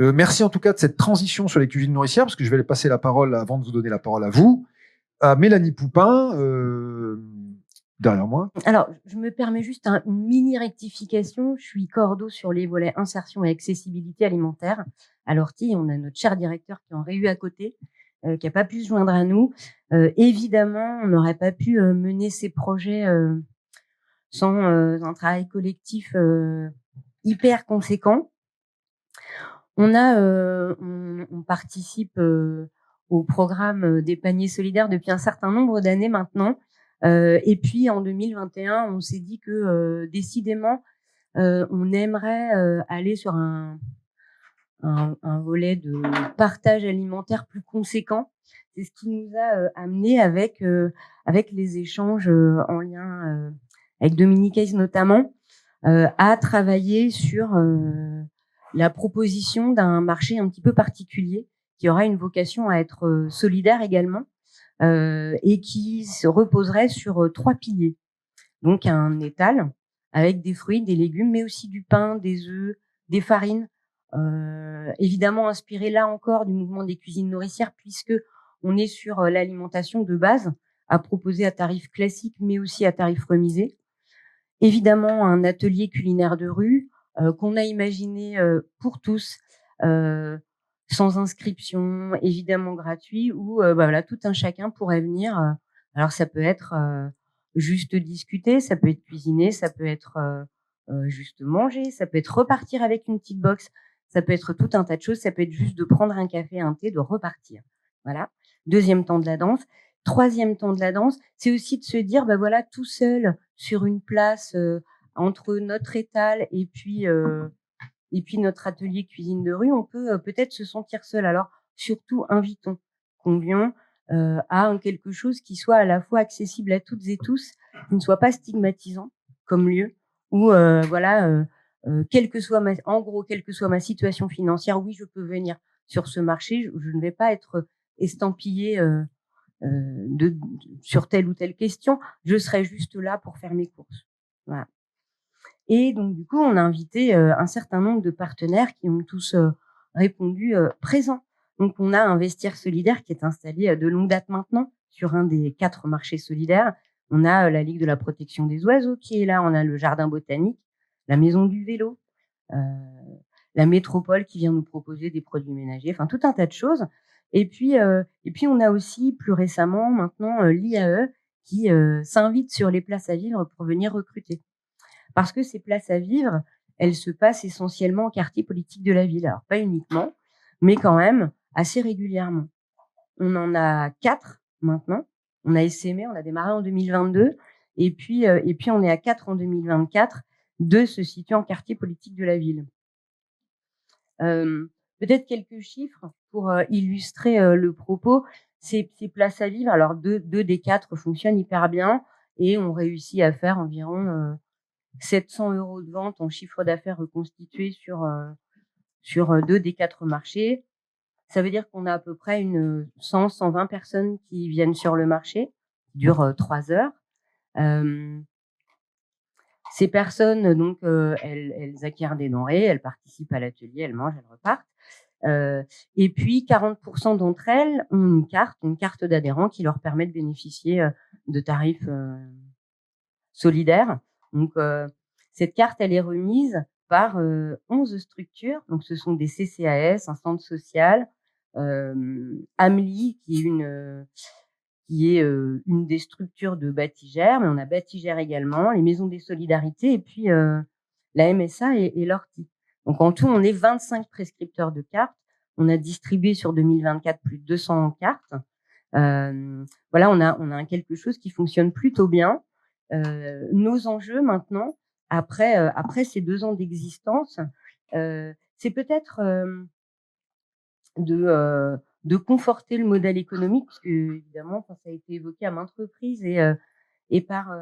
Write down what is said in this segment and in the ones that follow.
Merci en tout cas de cette transition sur les cuisines nourricières, parce que je vais passer la parole, avant de vous donner la parole à vous, à Mélanie Poupin, derrière moi. Alors, je me permets juste une mini rectification. Je suis cordeau sur les volets insertion et accessibilité alimentaire. À l'Ortie, on a notre cher directeur qui est en réu à côté, qui n'a pas pu se joindre à nous. Évidemment, on n'aurait pas pu mener ces projets sans un travail collectif hyper conséquent. On participe au programme des paniers solidaires depuis un certain nombre d'années maintenant. Et puis en 2021, on s'est dit que décidément, on aimerait aller sur un volet de partage alimentaire plus conséquent. C'est ce qui nous a amené avec les échanges en lien avec Dominique Hayes notamment, à travailler sur la proposition d'un marché un petit peu particulier qui aura une vocation à être solidaire également, et qui se reposerait sur 3 piliers. Donc un étal avec des fruits, des légumes, mais aussi du pain, des œufs, des farines, évidemment inspiré là encore du mouvement des cuisines nourricières, puisque on est sur l'alimentation de base à proposer à tarif classique, mais aussi à tarif remisé. Évidemment, un atelier culinaire de rue qu'on a imaginé pour tous, sans inscription, évidemment gratuit, où voilà, tout un chacun pourrait venir. Alors ça peut être juste discuter, ça peut être cuisiner, ça peut être juste manger, ça peut être repartir avec une petite box, ça peut être tout un tas de choses, ça peut être juste de prendre un café, un thé, de repartir. Voilà. Deuxième temps de la danse. Troisième temps de la danse, c'est aussi de se dire, bah voilà, tout seul sur une place entre notre étal et puis notre atelier cuisine de rue, on peut peut-être se sentir seul. Alors surtout, invitons, convions à quelque chose qui soit à la fois accessible à toutes et tous, qui ne soit pas stigmatisant comme lieu, où voilà, quelle que soit ma situation financière, oui, je peux venir sur ce marché, je ne vais pas être estampillée sur telle ou telle question, je serai juste là pour faire mes courses. Voilà. Et donc, du coup, on a invité un certain nombre de partenaires qui ont tous répondu présents. Donc, on a un vestiaire solidaire qui est installé de longue date maintenant sur un des 4 marchés solidaires. On a la Ligue de la protection des oiseaux qui est là, on a le jardin botanique, la maison du vélo, la métropole qui vient nous proposer des produits ménagers, enfin tout un tas de choses. Et puis on a aussi plus récemment maintenant l'IAE qui s'invite sur les places à vivre pour venir recruter. Parce que ces places à vivre, elles se passent essentiellement en quartier politique de la ville. Alors pas uniquement, mais quand même assez régulièrement. On en a 4 maintenant. On a essaimé, on a démarré en 2022 et puis on est à 4 en 2024, 2 se situent en quartier politique de la ville. Peut-être quelques chiffres pour illustrer le propos. Ces places à vivre, alors 2 des 4 fonctionnent hyper bien et on réussit à faire environ 700 € de vente en chiffre d'affaires reconstitué sur 2 des 4 marchés. Ça veut dire qu'on a à peu près 120 personnes qui viennent sur le marché, dure 3 heures. Ces personnes, donc, elles acquièrent des denrées, elles participent à l'atelier, elles mangent, elles repartent. Et puis 40% d'entre elles ont une carte d'adhérent qui leur permet de bénéficier de tarifs solidaires. Donc, cette carte, elle est remise par 11 structures. Donc, ce sont des CCAS, un centre social, Amli, qui est une des structures de Batigère, mais on a Batigère également, les maisons des solidarités et puis la MSA et l'Ortie. Donc en tout, on est 25 prescripteurs de cartes. On a distribué sur 2024 plus de 200 cartes. Voilà, on a quelque chose qui fonctionne plutôt bien. Nos enjeux maintenant, après ces 2 ans d'existence, c'est peut-être de conforter le modèle économique, parce que évidemment, ça a été évoqué à maintes reprises et par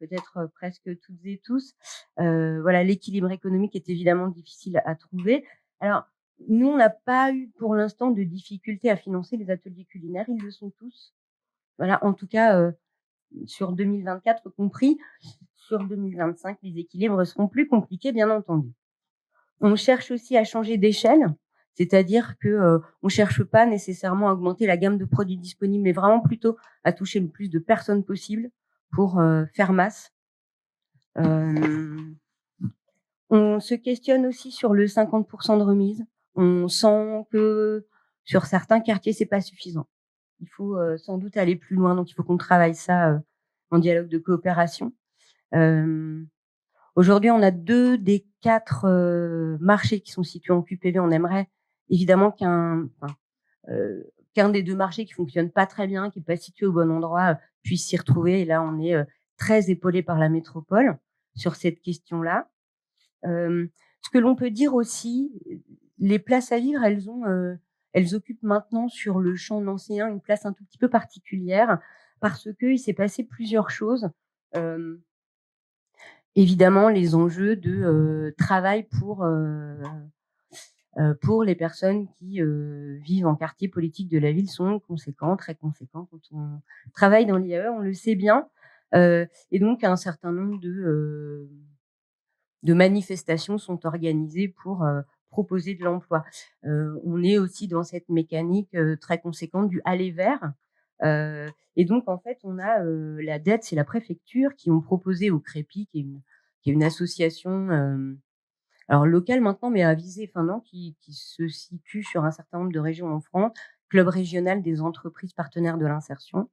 peut-être presque toutes et tous. Voilà, l'équilibre économique est évidemment difficile à trouver. Alors, nous, on n'a pas eu pour l'instant de difficulté à financer les ateliers culinaires, ils le sont tous. Voilà, en tout cas, sur 2024 compris. Sur 2025, les équilibres seront plus compliqués, bien entendu. On cherche aussi à changer d'échelle. C'est-à-dire que on cherche pas nécessairement à augmenter la gamme de produits disponibles, mais vraiment plutôt à toucher le plus de personnes possible pour faire masse. On se questionne aussi sur le 50% de remise. On sent que sur certains quartiers, c'est pas suffisant. Il faut sans doute aller plus loin, donc il faut qu'on travaille ça en dialogue de coopération. Aujourd'hui, on a 2 des 4 marchés qui sont situés en QPV. On aimerait évidemment qu'un des 2 marchés qui fonctionne pas très bien, qui est pas situé au bon endroit, puisse s'y retrouver. Et là, on est très épaulé par la métropole sur cette question-là. Ce que l'on peut dire aussi, les places à vivre, elles occupent maintenant sur le champ nancéen une place un tout petit peu particulière parce que il s'est passé plusieurs choses. Évidemment, les enjeux de travail pour les personnes qui vivent en quartier politique de la ville sont conséquents, très conséquents. Quand on travaille dans l'IAE, on le sait bien. Et donc, un certain nombre de manifestations sont organisées pour proposer de l'emploi. On est aussi dans cette mécanique très conséquente du aller vers. Et donc, en fait, on a la DETS et la préfecture qui ont proposé au CREPI, qui est une association alors locale maintenant, mais à visée, enfin non, qui se situe sur un certain nombre de régions en France, club régional des entreprises partenaires de l'insertion,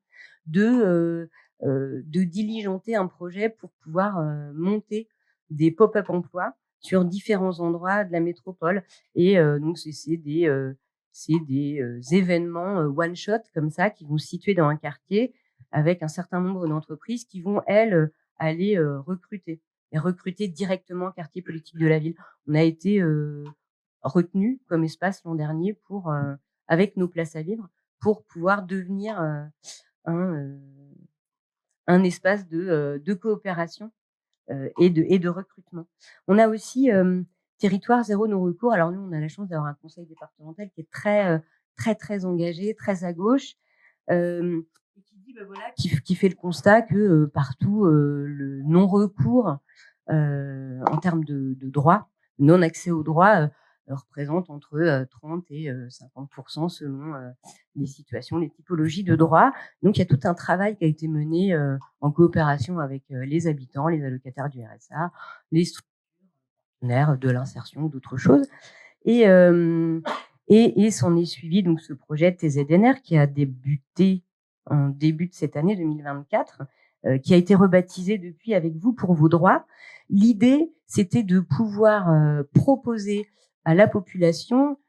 de diligenter un projet pour pouvoir monter des pop-up emplois sur différents endroits de la métropole. Et donc c'est des événements one shot comme ça qui vont se situer dans un quartier avec un certain nombre d'entreprises qui vont elles aller recruter et recruter directement quartier politique de la ville. On a été retenu comme espace l'an dernier pour avec nos places à vivre pour pouvoir devenir un espace de coopération et de recrutement. On a aussi territoire zéro non recours. Alors nous, on a la chance d'avoir un conseil départemental qui est très engagé, très à gauche, et qui dit voilà, qui fait le constat que partout le non recours en termes de droit, non accès au droit représente entre 30 et 50% selon les situations, les typologies de droit. Donc, il y a tout un travail qui a été mené en coopération avec les habitants, les allocataires du RSA, les structures partenaires de l'insertion, d'autres choses. Et s'en est suivi donc ce projet TZNR qui a débuté en début de cette année 2024, qui a été rebaptisé depuis avec vous pour vos droits. L'idée, c'était de pouvoir proposer à la population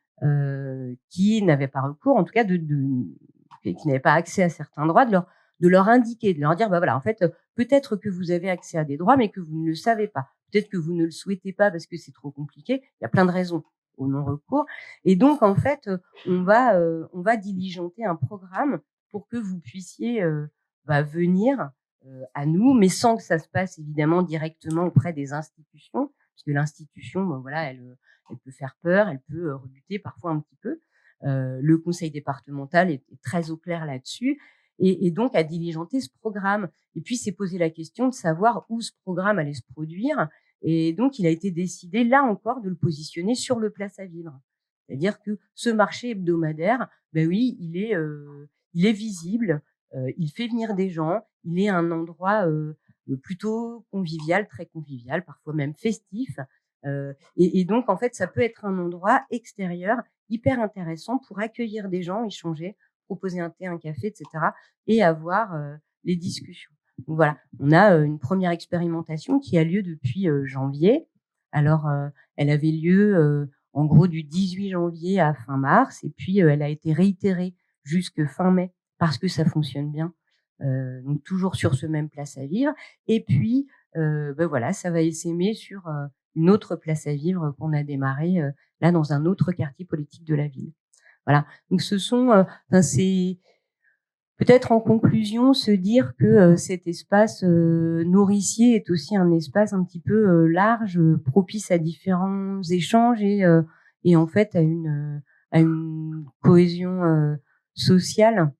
qui n'avait pas recours, en tout cas qui n'avait pas accès à certains droits, de leur indiquer, de leur dire, bah voilà, en fait, peut-être que vous avez accès à des droits, mais que vous ne le savez pas. Peut-être que vous ne le souhaitez pas parce que c'est trop compliqué. Il y a plein de raisons au non-recours. Et donc, en fait, on va diligenter un programme pour que vous puissiez venir à nous, mais sans que ça se passe évidemment directement auprès des institutions, parce que l'institution, voilà, elle peut faire peur, elle peut rebuter parfois un petit peu. Le conseil départemental est très au clair là-dessus, et donc à diligenter ce programme. Et puis, s'est posé la question de savoir où ce programme allait se produire. Et donc, il a été décidé, là encore, de le positionner sur le Place à Vivre. C'est-à-dire que ce marché hebdomadaire, ben oui, il est visible, il fait venir des gens, il est un endroit plutôt convivial, très convivial, parfois même festif. Et donc, en fait, ça peut être un endroit extérieur hyper intéressant pour accueillir des gens, échanger, proposer un thé, un café, etc. et avoir les discussions. Donc voilà, on a une première expérimentation qui a lieu depuis janvier. Alors, elle avait lieu en gros du 18 janvier à fin mars, et puis elle a été réitérée jusque fin mai parce que ça fonctionne bien. Donc toujours sur ce même Place à Vivre. Et puis, voilà, ça va essaimer sur une autre Place à Vivre qu'on a démarré là dans un autre quartier politique de la ville. Voilà. Donc ce sont, c'est peut-être en conclusion se dire que cet espace nourricier est aussi un espace un petit peu large, propice à différents échanges et en fait à une cohésion sociale